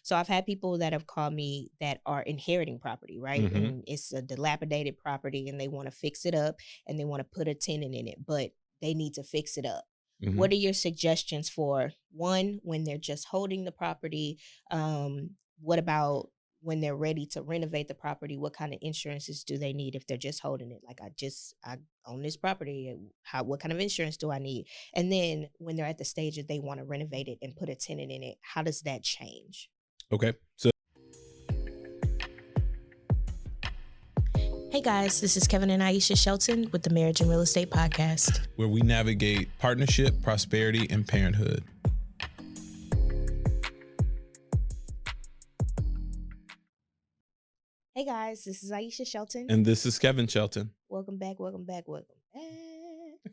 So I've had people that have called me that are inheriting property, right? Hmm. And it's a dilapidated property and they want to fix it up and they want to put a tenant in it, but they need to fix it up. Hmm. What are your suggestions for one when they're just holding the property? What about when they're ready to renovate the property? What kind of insurances do they need if they're just holding it? Like I own this property. What kind of insurance do I need? And then when they're at the stage that they want to renovate it and put a tenant in it, how does that change? Okay. So Hey guys, this is Kevin and Aisha Shelton with the Marriage and Real Estate Podcast. where we navigate partnership, prosperity, and parenthood. Hey guys, this is Aisha Shelton. And this is Kevin Shelton. Welcome back, welcome back, welcome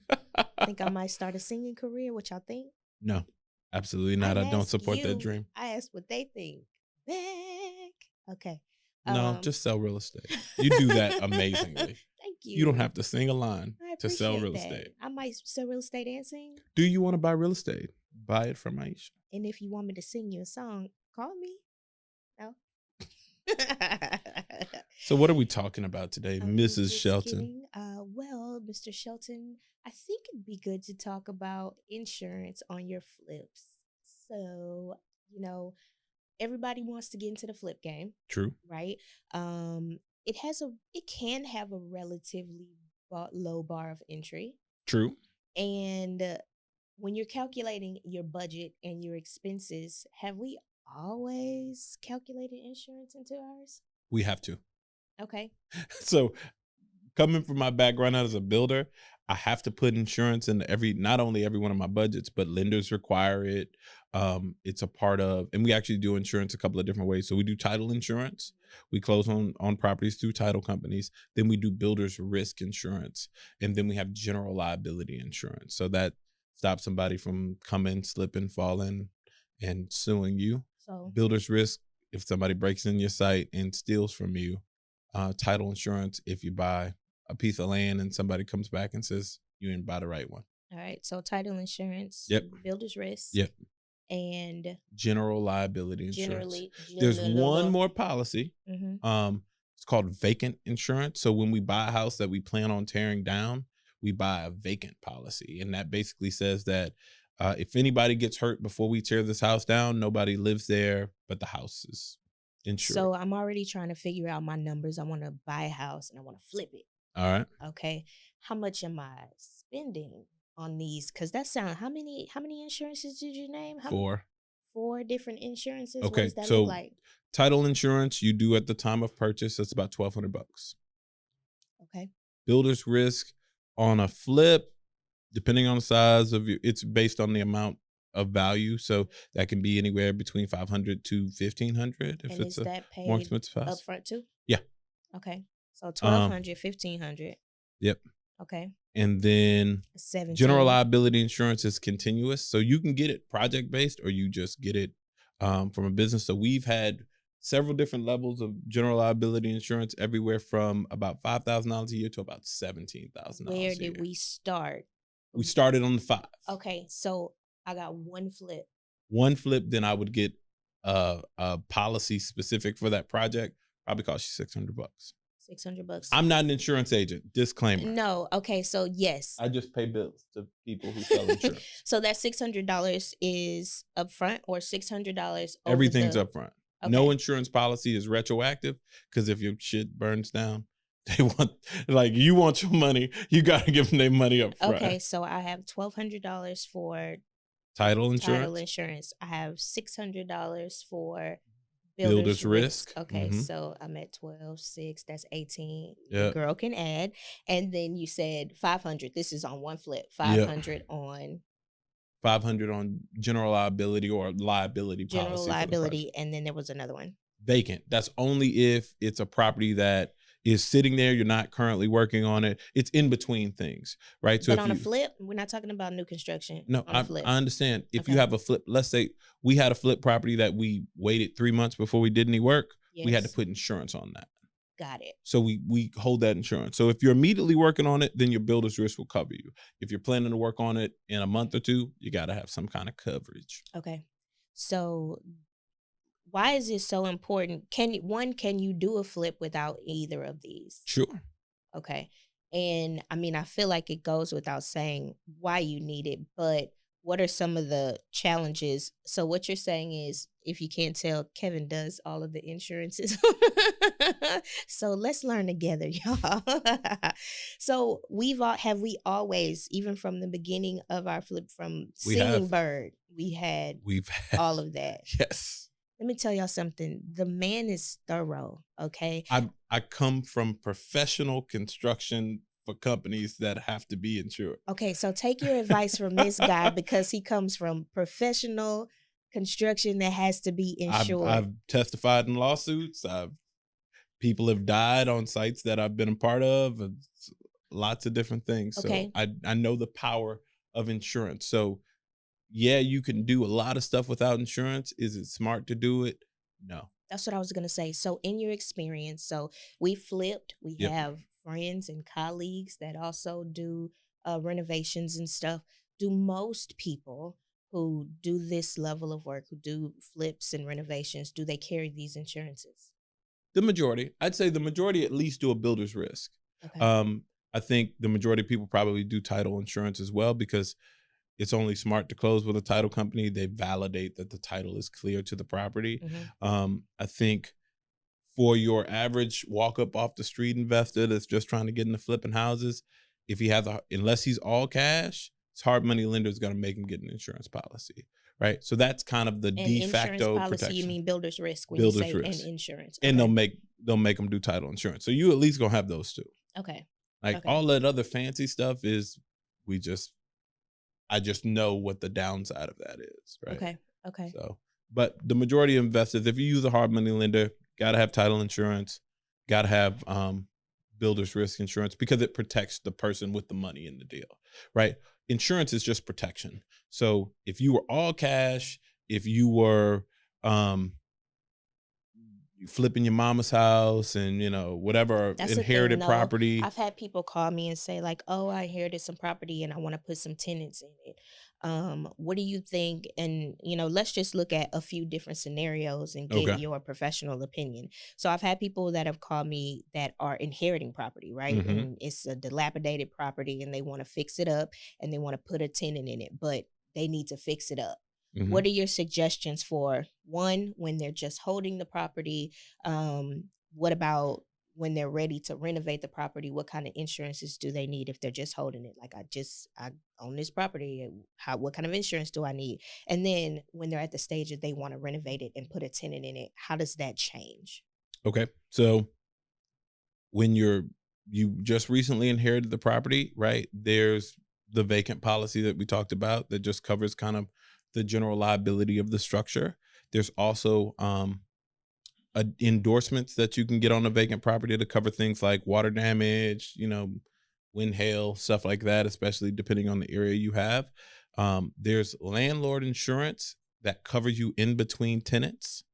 back. I think I might start a singing career. What y'all think? No, absolutely not. I don't asked support that you. dream. I asked what they think. Back. Okay. No, just sell real estate. You do that amazingly. Thank you. You don't have to sing a line I to sell appreciate real that. estate. I might sell real estate and sing. Do you want to buy real estate? Buy it from Aisha. And if you want me to sing you a song, call me. No. So what are we talking about today, I'm Mrs. just Shelton? kidding. Well, Mr. Shelton, I think it'd be good to talk about insurance on your flips. So, everybody wants to get into the flip game, True. right? It can have a relatively low bar of entry. True. And when you're calculating your budget and your expenses, have we always calculated insurance into ours? We have to. Okay. So coming from my background as a builder, I have to put insurance in not only every one of my budgets, but lenders require it. It's a part of, and we actually do insurance a couple of different ways. So we do title insurance. We close on properties through title companies. Then we do builder's risk insurance. And then we have general liability insurance. So that stops somebody from coming, slipping, falling, and suing you. So Builder's risk, if somebody breaks in your site and steals from you. Title insurance, if you buy a piece of land and somebody comes back and says you didn't buy the right one. all right. So title insurance, Yep. builder's risk, Yep. and General liability insurance. generally There's one more policy. Mm-hmm. It's called vacant insurance. So when we buy a house that we plan on tearing down, we buy a vacant policy. And that basically says that if anybody gets hurt before we tear this house down, nobody lives there, but the house is insured. So I'm already trying to figure out my numbers. I want to buy a house and I want to flip it. All right. Okay. How much am I spending on these? Because that sound, how many insurances did you name? Four different insurances. What Okay, does that so look like? title insurance you do at the time of purchase. That's about $1,200. Okay. Builder's risk on a flip, depending on the size of it's based on the amount of value. So that can be anywhere between $500 to $1,500 if And it's is that paid more expensive house. upfront too? Yeah. Okay. So 1,200, 1,500. Yep. Okay. And then 17. general liability insurance is continuous. So you can get it project based or you just get it from a business. So we've had several different levels of general liability insurance, everywhere from about $5,000 a year to about $17,000 a year. Where did we start? We started on the 5. Okay. So I got one flip. One flip, then I would get a policy specific for that project. Probably cost you $600. $600. I'm not an insurance agent. Disclaimer. No. Okay. So yes. I just pay bills to people who sell insurance. So that $600 is upfront or $600? Everything's upfront. Okay. No insurance policy is retroactive because if your shit burns down, they want you want your money, you got to give them their money up front. Okay. So I have $1,200 for Title title insurance. I have $600 for Builder's risk. Okay, Mhm. so I'm at 12,600. That's 18. Yep. The girl can add. And then you said 500. This is on one flip. 500 on 500 on general liability or liability policy. general liability. And then there was another one. Vacant. That's only if it's a property that is sitting there. You're not currently working on it. It's in between things, right? But on a flip, we're not talking about new construction. No, on a flip. I understand. If you Okay. have a flip, let's say we had a flip property that we waited 3 months before we did any work, we had to Yes. put insurance on that. Got it. So we hold that insurance. So if you're immediately working on it, then your builder's risk will cover you. If you're planning to work on it in a month or two, you got to have some kind of coverage. Okay. So why is it so important? Can you do a flip without either of these? Sure. Okay. And I mean, I feel like it goes without saying why you need it, but what are some of the challenges? So, what you're saying is, if you can't tell, Kevin does all of the insurances. So, let's learn together, y'all. So, have we always, even from the beginning of our flip from We have Singing Bird, we had we've had all of that. yes. Let me tell y'all something. The man is thorough, okay? I come from professional construction for companies that have to be insured. Okay, so take your advice from this guy because he comes from professional construction that has to be insured. I've testified in lawsuits. People have died on sites that I've been a part of. Lots of different things. So Okay, I know the power of insurance. So yeah, you can do a lot of stuff without insurance. Is it smart to do it? No. that's what I was gonna say. So, in your experience, so we flipped, we Yep. have friends and colleagues that also do renovations and stuff. Do most people who do this level of work, who do flips and renovations, do they carry these insurances? The majority, I'd say the majority at least do a builder's risk. Okay. Um, I think the majority of people probably do title insurance as well because it's only smart to close with a title company. They validate that the title is clear to the property. Hmm. I think for your average walk up off the street investor that's just trying to get into flipping houses, if he has unless he's all cash, it's hard money lender is going to make him get an insurance policy, right? So that's kind of the And de insurance facto policy, you protection, mean builder's risk when you builder's say an risk, insurance. and Okay. they'll make them do title insurance. So you at least gonna have those two. Okay. Like Okay. all that other fancy stuff is we just I just know what the downside of that is, right? Okay. Okay. So, but the majority of investors, if you use a hard money lender, got to have title insurance, got to have builder's risk insurance because it protects the person with the money in the deal, right? Insurance is just protection. So if you were all cash, if you were um, flipping your mama's house and whatever That's the thing, inherited though. property. I've had people call me and say, like, "Oh, I inherited some property and I want to put some tenants in it. What do you think?" And let's just look at a few different scenarios and get Okay. your professional opinion. So I've had people that have called me that are inheriting property, right? Hmm. And it's a dilapidated property and they want to fix it up and they want to put a tenant in it, but they need to fix it up. Hmm. What are your suggestions for one when they're just holding the property? What about when they're ready to renovate the property? What kind of insurances do they need if they're just holding it? Like I own this property. What kind of insurance do I need? And then when they're at the stage that they want to renovate it and put a tenant in it, how does that change? Okay. So when you just recently inherited the property, right? There's the vacant policy that we talked about that just covers kind of the general liability of the structure. There's also endorsements that you can get on a vacant property to cover things like water damage, wind, hail, stuff like that, especially depending on the area you have. There's landlord insurance that covers you in between tenants.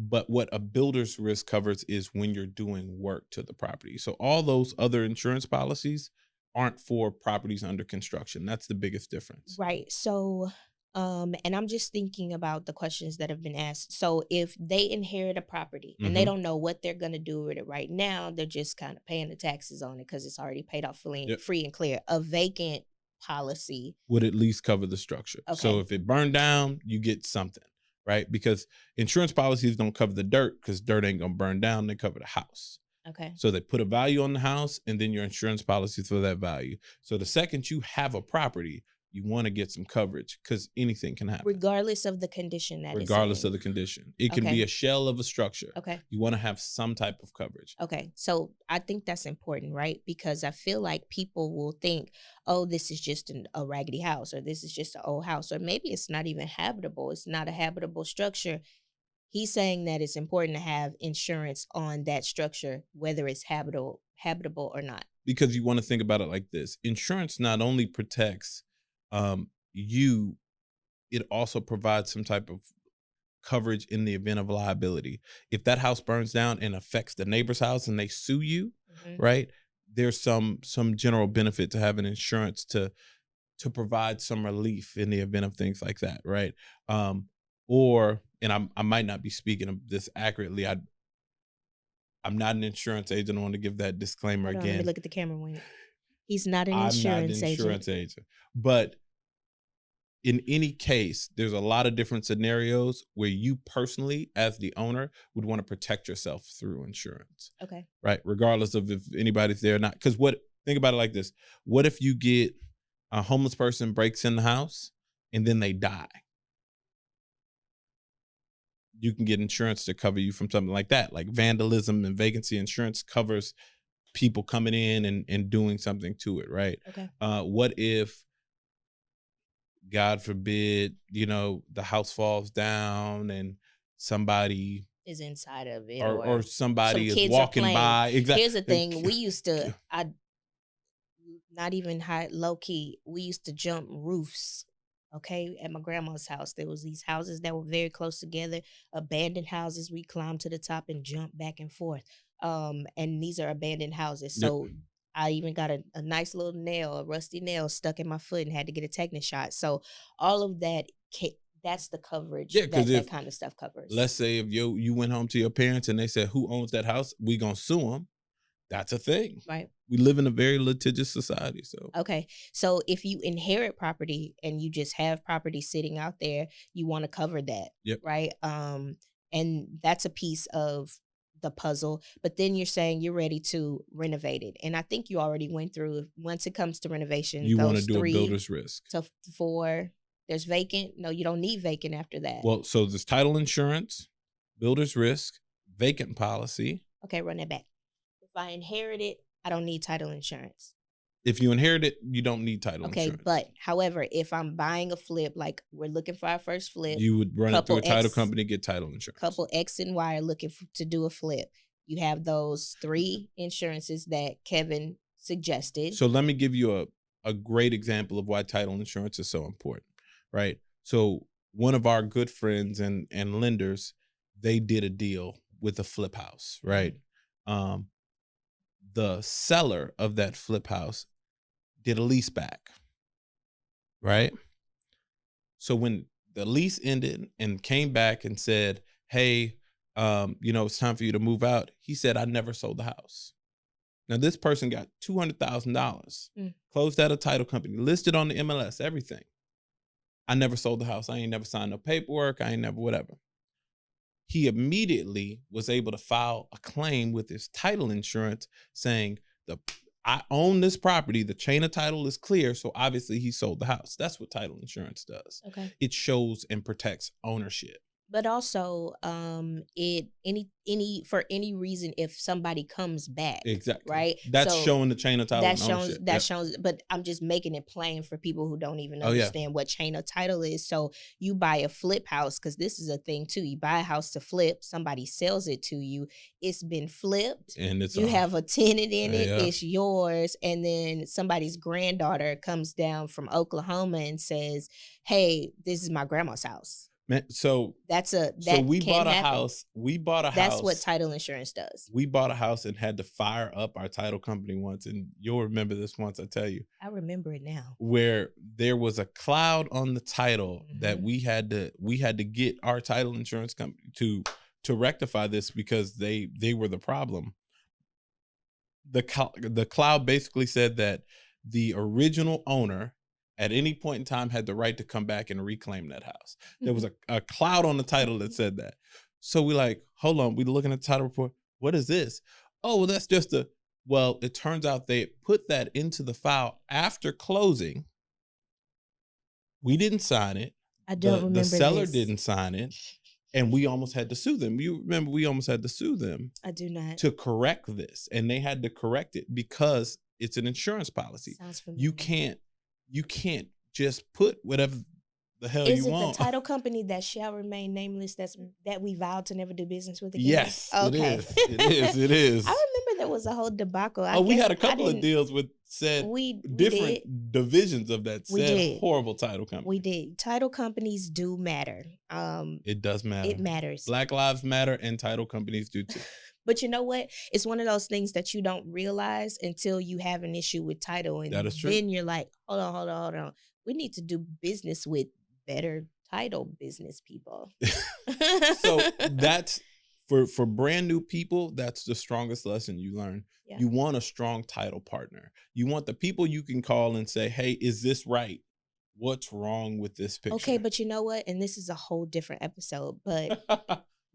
But what a builder's risk covers is when you're doing work to the property. So all those other insurance policies aren't for properties under construction. That's the biggest difference. Right. So, and I'm just thinking about the questions that have been asked. So, if they inherit a property and they Hmm. don't know what they're going to do with it right now, they're just kind of paying the taxes on it because it's already paid off Yep. free and clear. A vacant policy. Would at least cover the structure. So Okay. if it burned down, you get something, right? Because insurance policies don't cover the dirt because dirt ain't gonna burn down. They cover the house. Okay. So they put a value on the house and then your insurance policy for that value. So the second you have a property, you want to get some coverage because anything can happen, Regardless of the condition that it's regardless of in. the condition. It can be Okay. a shell of a structure. Okay. You want to have some type of coverage. Okay. So I think that's important, right? Because I feel like people will think, oh, this is just a raggedy house, or this is just an old house, or maybe it's not even habitable. It's not a habitable structure. He's saying that it's important to have insurance on that structure, whether it's habitable or not. Because you want to think about it like this. Insurance not only protects you, it also provides some type of coverage in the event of liability. If that house burns down and affects the neighbor's house and they sue you, Mhm. right? There's some general benefit to having insurance to provide some relief in the event of things like that, right? Um, or and I might not be speaking of this accurately. I'm not an insurance agent. I want to give that disclaimer Hold on, let me again. look at the camera. When he's not an I'm not an insurance agent. insurance agent. But in any case, there's a lot of different scenarios where you personally, as the owner, would want to protect yourself through insurance. Okay. Right? Regardless of if anybody's there or not. Because think about it like this. What if you get a homeless person breaks in the house and then they die? You can get insurance to cover you from something like that. Like vandalism and vacancy insurance covers people coming in and doing something to it, right? Okay. What if, God forbid, the house falls down and somebody is inside of it, or somebody some is kids are walking playing. by. Exactly. Here's the thing: we used to, not even high, low key. We used to jump roofs. Okay, at my grandma's house, there was these houses that were very close together, abandoned houses. We climbed to the top and jumped back and forth. And these are abandoned houses, Yep. so I even got a nice little nail, a rusty nail stuck in my foot, and had to get a tetanus shot. So all of that, that's the coverage. Yeah, because that kind of stuff covers. Let's say if you went home to your parents and they said, "Who owns that house?" We gonna sue them. That's a thing. Right. We live in a very litigious society. So okay. So if you inherit property and you just have property sitting out there, you want to cover that. Yep. Right. And that's a piece of the puzzle. But then you're saying you're ready to renovate it. And I think you already went through, once it comes to renovation, you want to do 3 a builder's risk. to 4. There's vacant. No, you don't need vacant after that. Well, so there's title insurance, builder's risk, vacant policy. Okay, run that back. If I inherit it, I don't need title insurance. If you inherit it, you don't need title insurance. Okay, but however, if I'm buying a flip, like we're looking for our first flip, you would run it through a title X, company, get title insurance. Couple X and Y are looking to do a flip. You have those 3 insurances that Kevin suggested. So let me give you a great example of why title insurance is so important, right? So one of our good friends and lenders, they did a deal with a flip house, right? The seller of that flip house did a lease back, right? So when the lease ended and came back and said, "Hey, it's time for you to move out," he said, "I never sold the house." Now this person got $200,000, closed out a title company, listed on the MLS, everything. "I never sold the house. I ain't never signed no paperwork. I ain't never whatever." He immediately was able to file a claim with his title insurance saying, "I own this property. The chain of title is clear. So obviously he sold the house." That's what title insurance does. Okay. It shows and protects ownership. But also, for any reason, if somebody comes back, exactly, right? That's showing the chain of title. That shows. But I'm just making it plain for people who don't even understand what chain of title is. So you buy a flip house, because this is a thing too. You buy a house to flip. Somebody sells it to you. It's been flipped, and you have a tenant in it. It's yours, and then somebody's granddaughter comes down from Oklahoma and says, "Hey, this is my grandma's house." Man, so we bought a house. That's what title insurance does. We bought a house and had to fire up our title company once, and you'll remember this once I tell you. I remember it now. Where there was a cloud on the title that we had to get our title insurance company to rectify this, because they were the problem. The cloud basically said that the original owner at any point in time had the right to come back and reclaim that house. There was a cloud on the title that said that. So we like, hold on, we looking at the title report. What is this? Oh, well, that's just well, it turns out they put that into the file after closing. We didn't sign it. I don't remember. The seller didn't sign it. And we almost had to sue them. You remember we almost had to sue them. I do not. To correct this. And they had to correct it because it's an insurance policy. Sounds familiar. You can't just put whatever the hell you want. Is it the title company that shall remain nameless that we vowed to never do business with again? Yes, okay. It is. I remember there was a whole debacle. We had a couple of deals with different divisions of that horrible title company. We did. Title companies do matter. It does matter. It matters. Black lives matter, and title companies do too. But you know what? It's one of those things that you don't realize until you have an issue with title. And that is true. Then you're like, hold on. We need to do business with better title business people. So that's for brand new people, that's the strongest lesson you learn. Yeah. You want a strong title partner. You want the people you can call and say, "Hey, is this right? What's wrong with this picture?" Okay, but you know what? And this is a whole different episode, but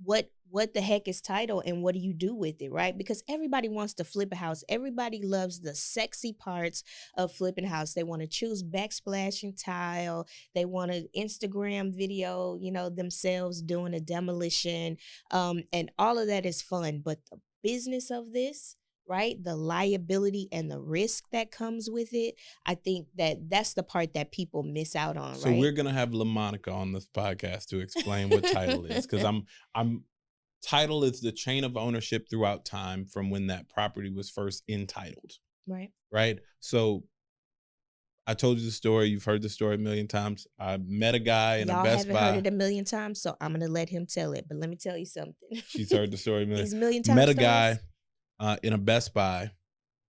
what the heck is title and what do you do with it, right? Because everybody wants to flip a house. Everybody loves the sexy parts of flipping a house. They want to choose backsplashing tile. They want to Instagram video, themselves doing a demolition. And all of that is fun, but the business of this, right? The liability and the risk that comes with it, I think that's the part that people miss out on, So right? we're gonna have LaMonica on this podcast to explain what title is, because I'm title is the chain of ownership throughout time from when that property was first entitled, Right. right? So I told you the story. You've heard the story a million times. I met a guy in a Y'all Best haven't heard Buy. it a million times, so I'm gonna let him tell it. But let me tell you something. She's heard the story a million. These million time Met a stories. guy in a Best Buy.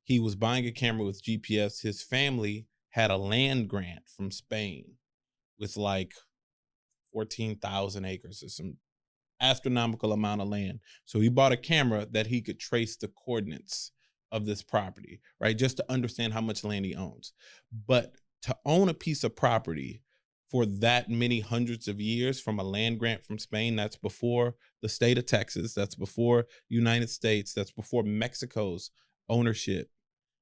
He was buying a camera with GPS. His family had a land grant from Spain with like 14,000 acres or some astronomical amount of land. So he bought a camera that he could trace the coordinates of this property, right? Just to understand how much land he owns. But to own a piece of property for that many hundreds of years from a land grant from Spain, that's before the state of Texas, that's before United States, that's before Mexico's ownership,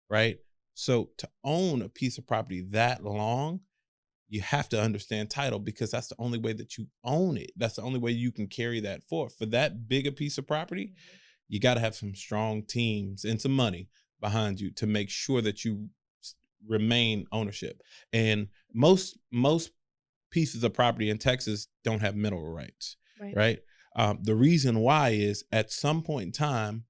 right? So to own a piece of property that long, you have to understand title, because that's the only way that you own it. That's the only way you can carry that forth. For that big a piece of property, you got to have some strong teams and some money behind you to make sure that you remain ownership. And most pieces of property in Texas don't have mineral rights, right? The reason why is at some point in time,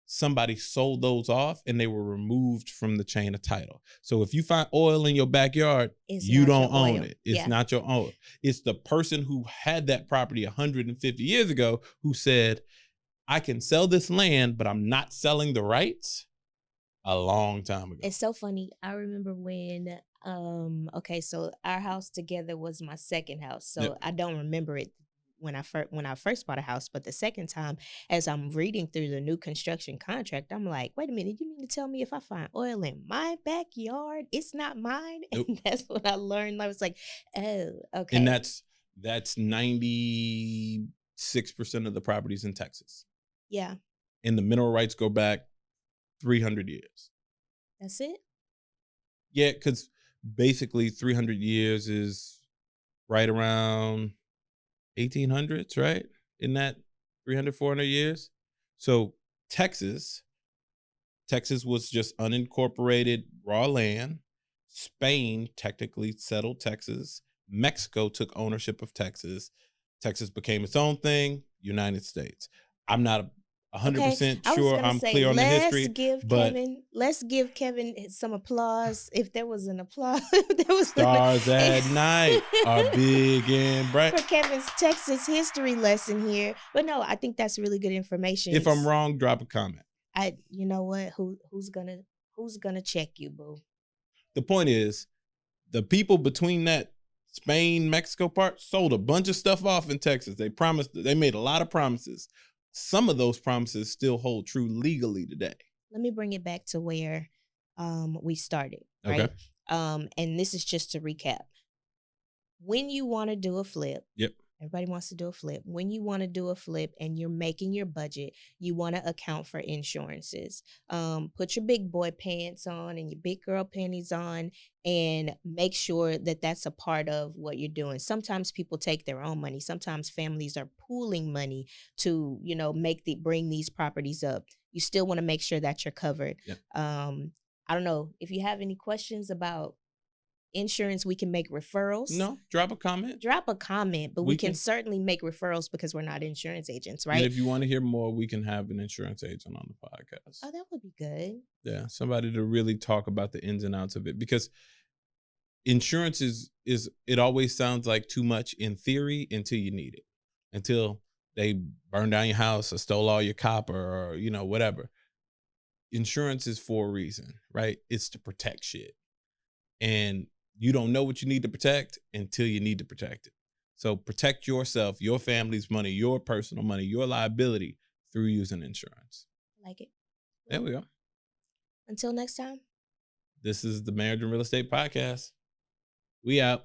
somebody sold those off and they were removed from the chain of title. So if you find oil in your backyard, you don't own it. It's not your own. It's the person who had that property 150 years ago who said, I can sell this land, but I'm not selling the rights, a long time ago. It's so funny. I remember when, okay, so our house together was my second house. So Yep. I don't remember it when I first bought a house, but the second time, as I'm reading through the new construction contract, I'm like, wait a minute, you mean to tell me if I find oil in my backyard, it's not mine? Nope. And that's what I learned. I was like, oh, okay. And that's 96% of the properties in Texas. Yeah. And the mineral rights go back 300 years. That's it? Yeah, because basically 300 years is right around 1800s, right? In that 300, 400 years. So Texas was just unincorporated raw land. Spain technically settled Texas. Mexico took ownership of Texas. Texas became its own thing. United States. I'm not 100% sure I'm clear on the history. Let's give Kevin some applause. If there was an applause, there was Stars at night are big and bright. For Kevin's Texas history lesson here. But no, I think that's really good information. If I'm wrong, drop a comment. You know what? Who's gonna check you, boo? The point is, the people between that Spain, Mexico part sold a bunch of stuff off in Texas. They made a lot of promises. Some of those promises still hold true legally today. Let me bring it back to where we started, right? Okay. And this is just to recap. When you want to do a flip, yep. Everybody wants to do a flip. When you want to do a flip and you're making your budget, you want to account for insurances. Put your big boy pants on and your big girl panties on and make sure that that's a part of what you're doing. Sometimes people take their own money. Sometimes families are pooling money to, bring these properties up. You still want to make sure that you're covered. Yep. I don't know if you have any questions about insurance. We can make referrals. No, drop a comment, but we can certainly make referrals because we're not insurance agents, right? And if you want to hear more, we can have an insurance agent on the podcast. Oh, that would be good. Yeah, somebody to really talk about the ins and outs of it, because insurance is it always sounds like too much in theory until you need it, until they burn down your house or stole all your copper or whatever. Insurance is for a reason, right? It's to protect shit. And you don't know what you need to protect until you need to protect it. So protect yourself, your family's money, your personal money, your liability through using insurance. Like it. There we go. Until next time. This is the Marriage and Real Estate Podcast. We out.